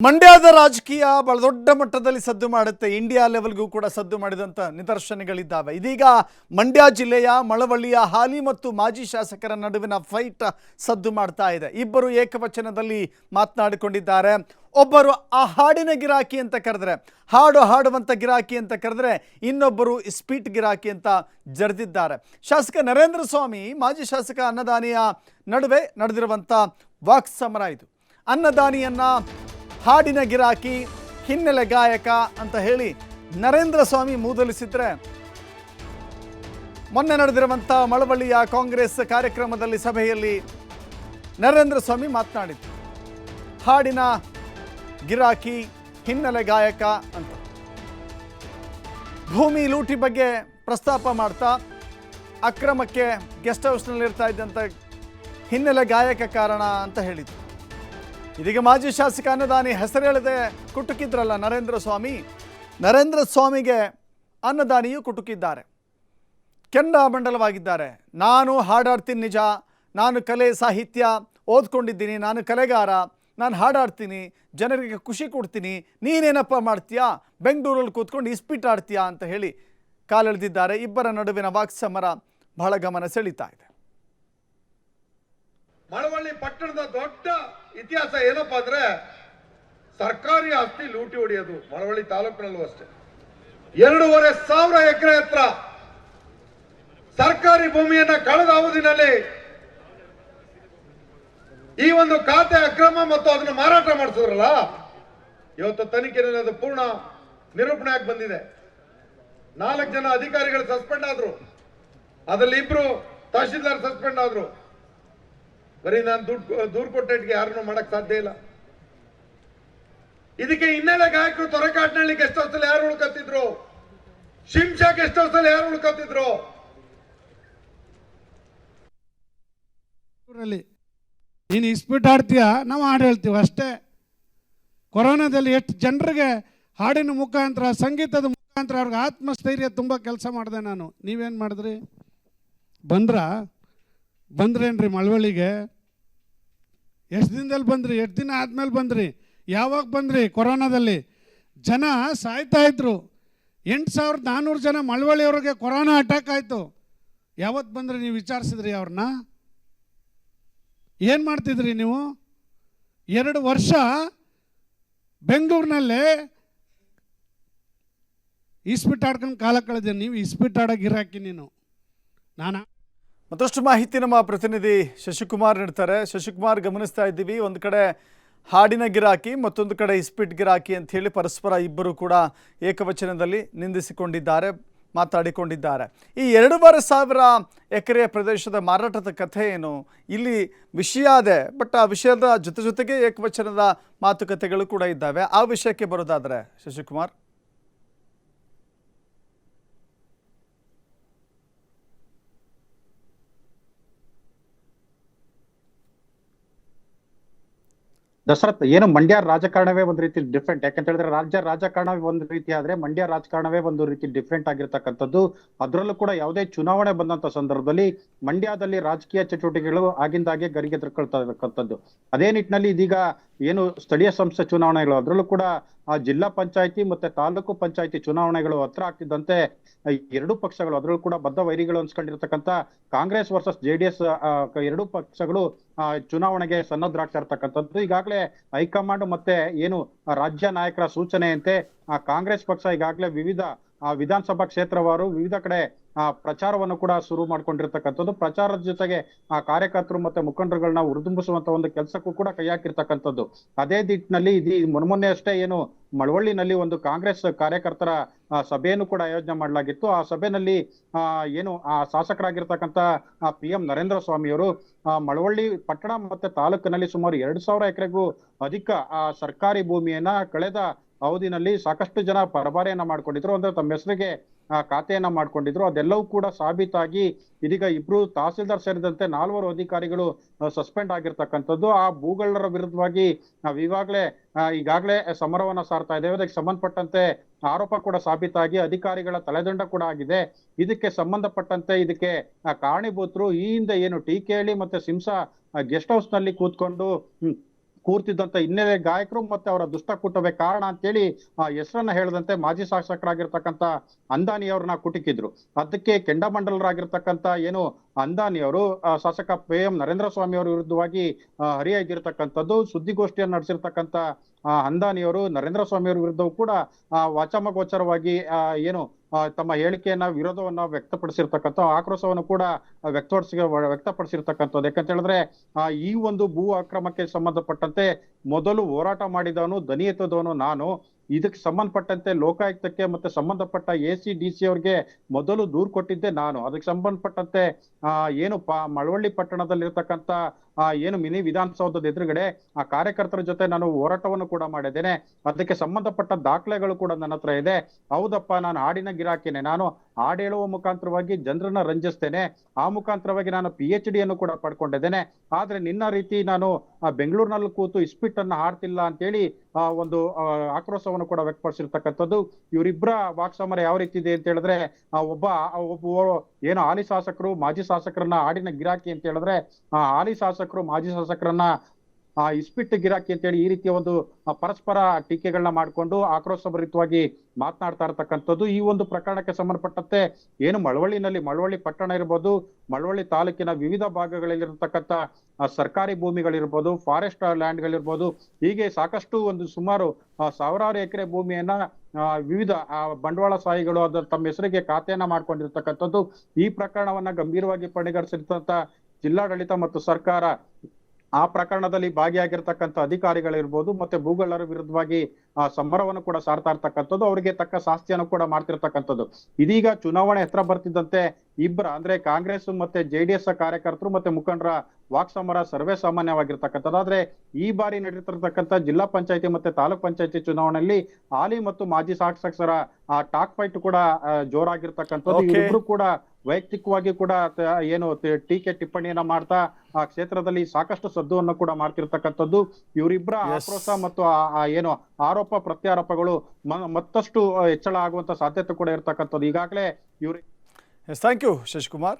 ಮಂಡ್ಯದ ರಾಜಕೀಯ ಬಹಳ ದೊಡ್ಡ ಮಟ್ಟದಲ್ಲಿ ಸದ್ದು ಮಾಡುತ್ತೆ. ಇಂಡಿಯಾ ಲೆವೆಲ್ಗೂ ಕೂಡ ಸದ್ದು ಮಾಡಿದಂಥ ನಿದರ್ಶನಗಳಿದ್ದಾವೆ. ಇದೀಗ ಮಂಡ್ಯ ಜಿಲ್ಲೆಯ ಮಳವಳ್ಳಿಯ ಹಾಲಿ ಮತ್ತು ಮಾಜಿ ಶಾಸಕರ ನಡುವಿನ ಫೈಟ್ ಸದ್ದು ಮಾಡ್ತಾ ಇದೆ. ಇಬ್ಬರು ಏಕವಚನದಲ್ಲಿ ಮಾತನಾಡಿಕೊಂಡಿದ್ದಾರೆ. ಒಬ್ಬರು ಆ ಹಾಡಿನ ಗಿರಾಕಿ ಅಂತ ಕರೆದ್ರೆ, ಹಾಡುವಂಥ ಗಿರಾಕಿ ಅಂತ ಕರೆದ್ರೆ, ಇನ್ನೊಬ್ಬರು ಸ್ಪೀಟ್ ಗಿರಾಕಿ ಅಂತ ಜರೆದಿದ್ದಾರೆ. ಶಾಸಕ ನರೇಂದ್ರ ಸ್ವಾಮಿ ಮಾಜಿ ಶಾಸಕ ಅನ್ನದಾನಿಯ ನಡುವೆ ನಡೆದಿರುವಂಥ ವಾಕ್ ಸಮರ ಇದು. ಅನ್ನದಾನಿಯನ್ನ ಹಾಡಿನ ಗಿರಾಕಿ, ಹಿನ್ನೆಲೆ ಗಾಯಕ ಅಂತ ಹೇಳಿ ನರೇಂದ್ರ ಸ್ವಾಮಿ ಮೂದಲಿಸಿದ್ರೆ, ಮೊನ್ನೆ ನಡೆದಿರುವಂಥ ಮಳವಳ್ಳಿಯ ಕಾಂಗ್ರೆಸ್ ಕಾರ್ಯಕ್ರಮದಲ್ಲಿ ಸಭೆಯಲ್ಲಿ ನರೇಂದ್ರ ಸ್ವಾಮಿ ಮಾತನಾಡಿದ್ರು. ಹಾಡಿನ ಗಿರಾಕಿ, ಹಿನ್ನೆಲೆ ಗಾಯಕ ಅಂತ ಭೂಮಿ ಲೂಟಿ ಬಗ್ಗೆ ಪ್ರಸ್ತಾಪ ಮಾಡ್ತಾ ಅಕ್ರಮಕ್ಕೆ ಗೆಸ್ಟ್ ಹೌಸ್ನಲ್ಲಿರ್ತಾ ಇದ್ದಂಥ ಹಿನ್ನೆಲೆ ಗಾಯಕ ಕಾರಣ ಅಂತ ಹೇಳಿದ್ರು. ಇದೀಗ ಮಾಜಿ ಶಾಸಕ ಅನ್ನದಾನಿ ಹೆಸರು ಹೇಳದೆ ಕುಟುಕಿದ್ರಲ್ಲ ನರೇಂದ್ರ ಸ್ವಾಮಿಗೆ ಅನ್ನದಾನಿಯು ಕುಟುಕಿದ್ದಾರೆ, ಕೆಂಡಾಮಂಡಲವಾಗಿದ್ದಾರೆ. ನಾನು ಹಾಡಾಡ್ತೀನಿ ನಿಜ, ನಾನು ಕಲೆ ಸಾಹಿತ್ಯ ಓದ್ಕೊಂಡಿದ್ದೀನಿ, ನಾನು ಕಲೆಗಾರ, ನಾನು ಹಾಡಾಡ್ತೀನಿ, ಜನರಿಗೆ ಖುಷಿ ಕೊಡ್ತೀನಿ, ನೀನೇನಪ್ಪ ಮಾಡ್ತೀಯಾ, ಬೆಂಗಳೂರಲ್ಲಿ ಕೂತ್ಕೊಂಡು ಇಸ್ಪೀಟ್ ಆಡ್ತೀಯಾ ಅಂತ ಹೇಳಿ ಕಾಲೆಳೆದಿದ್ದಾರೆ. ಇಬ್ಬರ ನಡುವಿನ ವಾಕ್ಸಮರ ಬಹಳ ಗಮನ ಸೆಳೀತಾ ಇದೆ. ಮಳವಳ್ಳಿ ಪಟ್ಟಣದ ದೊಡ್ಡ ಇತಿಹಾಸ ಏನಪ್ಪಾ ಅಂದ್ರೆ ಸರ್ಕಾರಿ ಆಸ್ತಿ ಲೂಟಿ ಹೊಡೆಯೋದು. ಮಳವಳ್ಳಿ ತಾಲೂಕಿನಲ್ಲೂ ಅಷ್ಟೇ 2,500 ಎಕರೆ ಹತ್ರ ಸರ್ಕಾರಿ ಭೂಮಿಯನ್ನ ಕಳೆದ ಅವಧಿನಲ್ಲಿ ಈ ಒಂದು ಖಾತೆ ಅಕ್ರಮ ಮತ್ತು ಅದನ್ನು ಮಾರಾಟ ಮಾಡಿಸಿದ್ರಲ್ಲ, ಇವತ್ತು ತನಿಖೆಯಲ್ಲಿ ಅದು ಪೂರ್ಣ ನಿರೂಪಣೆ ಆಗಿ ಬಂದಿದೆ. 4 ಜನ ಅಧಿಕಾರಿಗಳು ಸಸ್ಪೆಂಡ್ ಆದ್ರು, ಅದರಲ್ಲಿ 2 ತಹಶೀಲ್ದಾರ್ ಸಸ್ಪೆಂಡ್ ಆದ್ರು. ಬರೀ ನಾನು ದೂರು ಕೊಟ್ಟಿಗೆ ಯಾರನ್ನು ಮಾಡಕ್ ಸಾಧ್ಯ ಇಲ್ಲ. ಇದಕ್ಕೆ ಹಿನ್ನೆಲೆ ಗಾಯಕರು ತೊರೆಕಾಟ್ನಳ್ಳಿ ಗೆಸ್ಟ್ ಹೌಸ್ ಅಲ್ಲಿ ಯಾರು ಉಳ್ಕೊತಿದ್ರು, ಶಿಂಷಾ ಗೆಸ್ಟ್ ಹೌಸ್ ಅಲ್ಲಿ ಯಾರು ಉಳ್ಕೊತಿದ್ರು. ನೀನು ಇಸ್ಪೀಟ್ ಆಡ್ತೀಯ, ನಾವು ಹಾಡು ಹೇಳ್ತೀವಿ ಅಷ್ಟೇ. ಕೊರೋನಾದಲ್ಲಿ ಎಷ್ಟು ಜನರಿಗೆ ಹಾಡಿನ ಮುಖಾಂತರ, ಸಂಗೀತದ ಮುಖಾಂತರ ಅವ್ರಿಗೆ ಆತ್ಮಸ್ಥೈರ್ಯ ತುಂಬ ಕೆಲಸ ಮಾಡಿದೆ ನಾನು. ನೀವೇನು ಮಾಡಿದ್ರಿ? ಬಂದ್ರೇನ್ರಿ ಮಳವಳ್ಳಿಗೆ? ಎಷ್ಟು ದಿನದಲ್ಲಿ ಬಂದ್ರಿ? ಎಷ್ಟು ದಿನ ಆದಮೇಲೆ ಬಂದ್ರಿ? ಯಾವಾಗ ಬಂದ್ರಿ? ಕೊರೋನಾದಲ್ಲಿ ಜನ ಸಾಯ್ತಾ ಇದ್ರು. 8,400 ಜನ ಮಳವಳ್ಳಿಯವ್ರಿಗೆ ಕೊರೋನಾ ಅಟ್ಯಾಕ್ ಆಯಿತು. ಯಾವತ್ತು ಬಂದ್ರಿ ನೀವು? ವಿಚಾರಿಸಿದ್ರಿ ಅವ್ರನ್ನ? ಏನು ಮಾಡ್ತಿದ್ರಿ ನೀವು? 2 ವರ್ಷ ಬೆಂಗಳೂರಿನಲ್ಲೇ ಇಸ್ಪೀಟ್ ಆಡ್ಕೊಂಡು ಕಾಲ ಕಳೆದ ನೀವು. ಇಸ್ಪೀಟ್ ಆಡೋ ಗಿರಾಕಿ ನೀನು. ನಾನು ಮತ್ತಷ್ಟು ಮಾಹಿತಿ ನಮ್ಮ ಪ್ರತಿನಿಧಿ ಶಶಿಕುಮಾರ್ ನೀಡ್ತಾರೆ. ಶಶಿಕುಮಾರ್, ಗಮನಿಸ್ತಾ ಇದ್ದೀವಿ, ಒಂದು ಕಡೆ ಹಾಡಿನ ಗಿರಾಕಿ, ಮತ್ತೊಂದು ಕಡೆ ಇಸ್ಪೀಟ್ ಗಿರಾಕಿ ಅಂತ ಹೇಳಿ ಪರಸ್ಪರ ಇಬ್ಬರು ಕೂಡ ಏಕವಚನದಲ್ಲಿ ನಿಂದಿಸಿಕೊಂಡಿದ್ದಾರೆ, ಮಾತಾಡಿಕೊಂಡಿದ್ದಾರೆ. ಈ 2,500 ಎಕರೆ ಪ್ರದೇಶದ ಮಾರಾಟದ ಕಥೆ ಏನು? ಇಲ್ಲಿ ವಿಷಯ ಇದೆ, ಬಟ್ ಆ ವಿಷಯದ ಜೊತೆಗೆ ಏಕವಚನದ ಮಾತುಕತೆಗಳು ಕೂಡ ಇದ್ದಾವೆ. ಆ ವಿಷಯಕ್ಕೆ ಬರೋದಾದರೆ ಶಶಿಕುಮಾರ್. ದಶರಥ್, ಏನು ಮಂಡ್ಯ ರಾಜಕಾರಣವೇ ಒಂದು ರೀತಿ ಡಿಫ್ರೆಂಟ್. ಯಾಕಂತ ಹೇಳಿದ್ರೆ ರಾಜ್ಯ ರಾಜಕಾರಣವೇ ಒಂದು ರೀತಿ ಆದ್ರೆ ಮಂಡ್ಯ ರಾಜಕಾರಣವೇ ಒಂದು ರೀತಿ ಡಿಫ್ರೆಂಟ್ ಆಗಿರ್ತಕ್ಕಂಥದ್ದು. ಅದರಲ್ಲೂ ಕೂಡ ಯಾವುದೇ ಚುನಾವಣೆ ಬಂದಂತ ಸಂದರ್ಭದಲ್ಲಿ ಮಂಡ್ಯದಲ್ಲಿ ರಾಜಕೀಯ ಚಟುವಟಿಕೆಗಳು ಆಗಿಂದಾಗೆ ಗರಿಗೆ ಎದುರ್ಕೊಳ್ತಾ ಇರತಕ್ಕಂಥದ್ದು. ಅದೇ ನಿಟ್ಟಿನಲ್ಲಿ ಇದೀಗ ಏನು ಸ್ಥಳೀಯ ಸಂಸ್ಥೆ ಚುನಾವಣೆಗಳು, ಅದರಲ್ಲೂ ಕೂಡ ಆ ಜಿಲ್ಲಾ ಪಂಚಾಯತಿ ಮತ್ತೆ ತಾಲೂಕು ಪಂಚಾಯತಿ ಚುನಾವಣೆಗಳು ಹತ್ರ ಆಗ್ತಿದ್ದಂತೆ 2 ಪಕ್ಷಗಳು, ಅದರಲ್ಲೂ ಕೂಡ ಬದ್ಧ ವೈರಿಗಳು ಅನ್ಸ್ಕೊಂಡಿರ್ತಕ್ಕಂಥ ಕಾಂಗ್ರೆಸ್ ವರ್ಸಸ್ JDS 2 ಪಕ್ಷಗಳು ಚುನಾವಣೆಗೆ ಸನ್ನದ್ಧರಾಗ್ತಾ ಇರ್ತಕ್ಕಂಥದ್ದು. ಈಗಾಗಲೇ ಹೈಕಮಾಂಡ್ ಮತ್ತೆ ಏನು ರಾಜ್ಯ ನಾಯಕರ ಸೂಚನೆಯಂತೆ ಕಾಂಗ್ರೆಸ್ ಪಕ್ಷ ಈಗಾಗಲೇ ವಿವಿಧ ವಿಧಾನಸಭಾ ಕ್ಷೇತ್ರವಾರು ವಿವಿಧ ಕಡೆ ಪ್ರಚಾರವನ್ನು ಕೂಡ ಶುರು ಮಾಡ್ಕೊಂಡಿರ್ತಕ್ಕಂಥದ್ದು. ಪ್ರಚಾರದ ಜೊತೆಗೆ ಕಾರ್ಯಕರ್ತರು ಮತ್ತೆ ಮುಖಂಡರುಗಳನ್ನ ಹುರಿದುಂಬಿಸುವಂತ ಒಂದು ಕೆಲಸಕ್ಕೂ ಕೂಡ ಕೈ ಹಾಕಿರ್ತಕ್ಕಂಥದ್ದು. ಅದೇ ನಿಟ್ಟಿನಲ್ಲಿ ಮೊನ್ನೆ ಅಷ್ಟೇ ಏನು ಮಳವಳ್ಳಿನಲ್ಲಿ ಒಂದು ಕಾಂಗ್ರೆಸ್ ಕಾರ್ಯಕರ್ತರ ಸಭೆಯನ್ನು ಕೂಡ ಆಯೋಜನೆ ಮಾಡಲಾಗಿತ್ತು. ಆ ಸಭೆಯಲ್ಲಿ ಏನು ಶಾಸಕರಾಗಿರ್ತಕ್ಕಂಥ PM ನರೇಂದ್ರ ಸ್ವಾಮಿ ಅವರು ಮಳವಳ್ಳಿ ಪಟ್ಟಣ ಮತ್ತೆ ತಾಲೂಕಿನಲ್ಲಿ ಸುಮಾರು 2,000 ಎಕರೆಗೂ ಅಧಿಕ ಸರ್ಕಾರಿ ಭೂಮಿಯನ್ನ ಕಳೆದ ಅವಧಿನಲ್ಲಿ ಸಾಕಷ್ಟು ಜನ ಪರಭಾರೆಯನ್ನ ಮಾಡ್ಕೊಂಡಿದ್ರು, ಅಂದ್ರೆ ತಮ್ಮ ಹೆಸರಿಗೆ ಖಾತೆಯನ್ನ ಮಾಡ್ಕೊಂಡಿದ್ರು. ಅದೆಲ್ಲವೂ ಕೂಡ ಸಾಬೀತಾಗಿ ಇದೀಗ 2 ತಹಸೀಲ್ದಾರ್ ಸೇರಿದಂತೆ 4 ಅಧಿಕಾರಿಗಳು ಸಸ್ಪೆಂಡ್ ಆಗಿರ್ತಕ್ಕಂಥದ್ದು. ಆ ಭೂಗಳರ ವಿರುದ್ಧವಾಗಿ ನಾವು ಈಗಾಗಲೇ ಸಮರವನ್ನ ಸಾರ್ತಾ ಇದ್ದೇವೆ. ಅದಕ್ಕೆ ಸಂಬಂಧಪಟ್ಟಂತೆ ಆರೋಪ ಕೂಡ ಸಾಬೀತಾಗಿ ಅಧಿಕಾರಿಗಳ ತಲೆದಂಡ ಕೂಡ ಆಗಿದೆ. ಇದಕ್ಕೆ ಸಂಬಂಧಪಟ್ಟಂತೆ ಇದಕ್ಕೆ ಕಾರಣೀಭೂತರು ಈ ಹಿಂದೆ ಏನು TKಹಳ್ಳಿ ಮತ್ತೆ ಸಿಂಸಾ ಗೆಸ್ಟ್ ಹೌಸ್ ನಲ್ಲಿ ಕೂರ್ತಿದ್ದಂತ ಹಿನ್ನೆಲೆ ಗಾಯಕರು ಮತ್ತೆ ಅವರ ದುಷ್ಟಕೂಟವೇ ಕಾರಣ ಅಂತೇಳಿ ಹೆಸರನ್ನ ಹೇಳದಂತೆ ಮಾಜಿ ಶಾಸಕರಾಗಿರ್ತಕ್ಕಂಥ ಅಂದಾನಿ ಅವ್ರನ್ನ ಕುಟುಕಿದ್ರು. ಅದಕ್ಕೆ ಕೆಂಡಮಂಡಲರಾಗಿರ್ತಕ್ಕಂಥ ಏನು ಅಂದಾನಿ ಅವರು ಶಾಸಕ PM ನರೇಂದ್ರ ಸ್ವಾಮಿ ಅವರ ವಿರುದ್ಧವಾಗಿ ಹರಿಯಾಗಿರ್ತಕ್ಕಂಥದ್ದು. ಸುದ್ದಿಗೋಷ್ಠಿಯನ್ನು ನಡೆಸಿರ್ತಕ್ಕಂಥ ಅಂದಾನಿ ಅವರು ನರೇಂದ್ರ ಸ್ವಾಮಿ ಅವರ ವಿರುದ್ಧವೂ ಕೂಡ ವಾಚಾಮಗೋಚರವಾಗಿ ಏನು ತಮ್ಮ ಹೇಳಿಕೆಯನ್ನ ವಿರೋಧವನ್ನ ವ್ಯಕ್ತಪಡಿಸಿರ್ತಕ್ಕಂಥ ಆಕ್ರೋಶವನ್ನು ಕೂಡ ವ್ಯಕ್ತಪಡಿಸಿರ್ತಕ್ಕಂಥದ್ದು. ಯಾಕಂತ ಹೇಳಿದ್ರೆ ಈ ಒಂದು ಭೂ ಅಕ್ರಮಕ್ಕೆ ಸಂಬಂಧಪಟ್ಟಂತೆ ಮೊದಲು ಹೋರಾಟ ಮಾಡಿದವನು, ದನಿ ಎತ್ತದವನು ನಾನು. ಇದಕ್ಕೆ ಸಂಬಂಧಪಟ್ಟಂತೆ ಲೋಕಾಯುಕ್ತಕ್ಕೆ ಮತ್ತೆ ಸಂಬಂಧಪಟ್ಟ ACDC ಅವ್ರಿಗೆ ಮೊದಲು ದೂರು ಕೊಟ್ಟಿದ್ದೆ ನಾನು. ಅದಕ್ಕೆ ಸಂಬಂಧಪಟ್ಟಂತೆ ಏನು ಮಳವಳ್ಳಿ ಪಟ್ಟಣದಲ್ಲಿರ್ತಕ್ಕಂಥ ಏನು ಮಿನಿ ವಿಧಾನಸೌಧದ ಎದುರುಗಡೆ ಆ ಕಾರ್ಯಕರ್ತರ ಜೊತೆ ನಾನು ಹೋರಾಟವನ್ನು ಕೂಡ ಮಾಡಿದ್ದೇನೆ. ಅದಕ್ಕೆ ಸಂಬಂಧಪಟ್ಟ ದಾಖಲೆಗಳು ಕೂಡ ನನ್ನ ಹತ್ರ ಇದೆ. ಹೌದಪ್ಪ, ನಾನು ಹಾಡಿನ ಗಿರಾಕಿನೇ. ನಾನು ಹಾಡು ಹೇಳುವ ಮುಖಾಂತರವಾಗಿ ಜನರನ್ನ ರಂಜಿಸ್ತೇನೆ. ಆ ಮುಖಾಂತರವಾಗಿ ನಾನು PhD ಅನ್ನು ಕೂಡ ಪಡ್ಕೊಂಡಿದ್ದೇನೆ. ಆದ್ರೆ ನಿನ್ನ ರೀತಿ ನಾನು ಬೆಂಗಳೂರಿನಲ್ಲಿ ಕೂತು ಇಸ್ಪಿಟ್ಟನ್ನ ಹಾಡ್ತಿಲ್ಲ ಅಂತೇಳಿ ಒಂದು ಆಕ್ರೋಶವನ್ನು ಕೂಡ ವ್ಯಕ್ತಪಡಿಸಿರ್ತಕ್ಕಂಥದ್ದು. ಇವರಿಬ್ಬರ ವಾಕ್ಸಮರ ಯಾವ ರೀತಿ ಇದೆ ಅಂತ ಹೇಳಿದ್ರೆ, ಒಬ್ಬ ಏನು ಹಾಲಿ ಶಾಸಕರು ಮಾಜಿ ಶಾಸಕರನ್ನ ಹಾಡಿನ ಗಿರಾಕಿ ಅಂತ ಹೇಳಿದ್ರೆ, ಹಾಲಿ ಶಾಸಕರು ಮಾಜಿ ಶಾಸಕರನ್ನ ಇಸ್ಪಿಟ್ ಗಿರಾಕಿ ಅಂತೇಳಿ ಈ ರೀತಿಯ ಒಂದು ಪರಸ್ಪರ ಟೀಕೆಗಳನ್ನ ಮಾಡಿಕೊಂಡು ಆಕ್ರೋಶಭರಿತವಾಗಿ ಮಾತನಾಡ್ತಾ ಇರತಕ್ಕಂಥದ್ದು. ಈ ಒಂದು ಪ್ರಕರಣಕ್ಕೆ ಸಂಬಂಧಪಟ್ಟಂತೆ ಏನು ಮಳವಳ್ಳಿ ಪಟ್ಟಣ ಇರ್ಬೋದು, ಮಳವಳ್ಳಿ ತಾಲೂಕಿನ ವಿವಿಧ ಭಾಗಗಳಲ್ಲಿರತಕ್ಕಂಥ ಸರ್ಕಾರಿ ಭೂಮಿಗಳಿರ್ಬೋದು, ಫಾರೆಸ್ಟ್ ಲ್ಯಾಂಡ್ಗಳಿರ್ಬೋದು, ಹೀಗೆ ಸಾಕಷ್ಟು ಒಂದು ಸುಮಾರು ಸಾವಿರಾರು ಎಕರೆ ಭೂಮಿಯನ್ನ ವಿವಿಧ ಬಂಡವಾಳಶಾಹಿಗಳು ಅದರ ತಮ್ಮ ಹೆಸರಿಗೆ ಖಾತೆಯನ್ನ ಮಾಡ್ಕೊಂಡಿರ್ತಕ್ಕಂಥದ್ದು. ಈ ಪ್ರಕರಣವನ್ನ ಗಂಭೀರವಾಗಿ ಪರಿಗಣಿಸಿರ್ತಕ್ಕಂಥ ಜಿಲ್ಲಾಡಳಿತ ಮತ್ತು ಸರ್ಕಾರ ಆ ಪ್ರಕರಣದಲ್ಲಿ ಭಾಗಿಯಾಗಿರ್ತಕ್ಕಂಥ ಅಧಿಕಾರಿಗಳಿರ್ಬೋದು ಮತ್ತೆ ಭೂಗಳ್ಳರ ವಿರುದ್ಧವಾಗಿ ಸಮರವನ್ನು ಕೂಡ ಸಾರ್ತಾ ಇರ್ತಕ್ಕಂಥದ್ದು, ಅವರಿಗೆ ತಕ್ಕ ಶಾಸ್ತಿಯನ್ನು ಕೂಡ ಮಾಡ್ತಿರ್ತಕ್ಕಂಥದ್ದು. ಇದೀಗ ಚುನಾವಣೆ ಹತ್ರ ಬರ್ತಿದ್ದಂತೆ ಇಬ್ಬರ ಅಂದ್ರೆ ಕಾಂಗ್ರೆಸ್ ಮತ್ತೆ JDS ಕಾರ್ಯಕರ್ತರು ಮತ್ತೆ ಮುಖಂಡರ ವಾಕ್ಸಮರ ಸರ್ವೇ ಸಾಮಾನ್ಯವಾಗಿರ್ತಕ್ಕಂಥದ್ದು. ಆದ್ರೆ ಈ ಬಾರಿ ನಡೆದಿರ್ತಕ್ಕಂಥ ಜಿಲ್ಲಾ ಪಂಚಾಯತಿ ಮತ್ತೆ ತಾಲೂಕ್ ಪಂಚಾಯತಿ ಚುನಾವಣೆಯಲ್ಲಿ ಹಾಲಿ ಮತ್ತು ಮಾಜಿ ಶಾಸಕರ ಟಾಕ್ ಫೈಟ್ ಕೂಡ ಜೋರಾಗಿರ್ತಕ್ಕಂಥದ್ದು. ಇವರಿಬ್ರು ಕೂಡ ವೈಯಕ್ತಿಕವಾಗಿ ಕೂಡ ಏನು ಟೀಕೆ ಟಿಪ್ಪಣಿಯನ್ನ ಮಾಡ್ತಾ ಆ ಕ್ಷೇತ್ರದಲ್ಲಿ ಸಾಕಷ್ಟು ಸದ್ದುವನ್ನು ಕೂಡ ಮಾಡ್ತಿರ್ತಕ್ಕಂಥದ್ದು. ಇವರಿಬ್ಬರ ಆಕ್ರೋಶ ಮತ್ತು ಏನು ಆರೋಪ ಪ್ರತ್ಯಾರೋಪಗಳು ಮತ್ತಷ್ಟು ಹೆಚ್ಚಳ ಆಗುವಂತ ಸಾಧ್ಯತೆ ಕೂಡ ಇರ್ತಕ್ಕಂಥದ್ದು. ಈಗಾಗಲೇ ಇವ್ರು ಥ್ಯಾಂಕ್ ಯು ಶಶಿಕುಮಾರ್.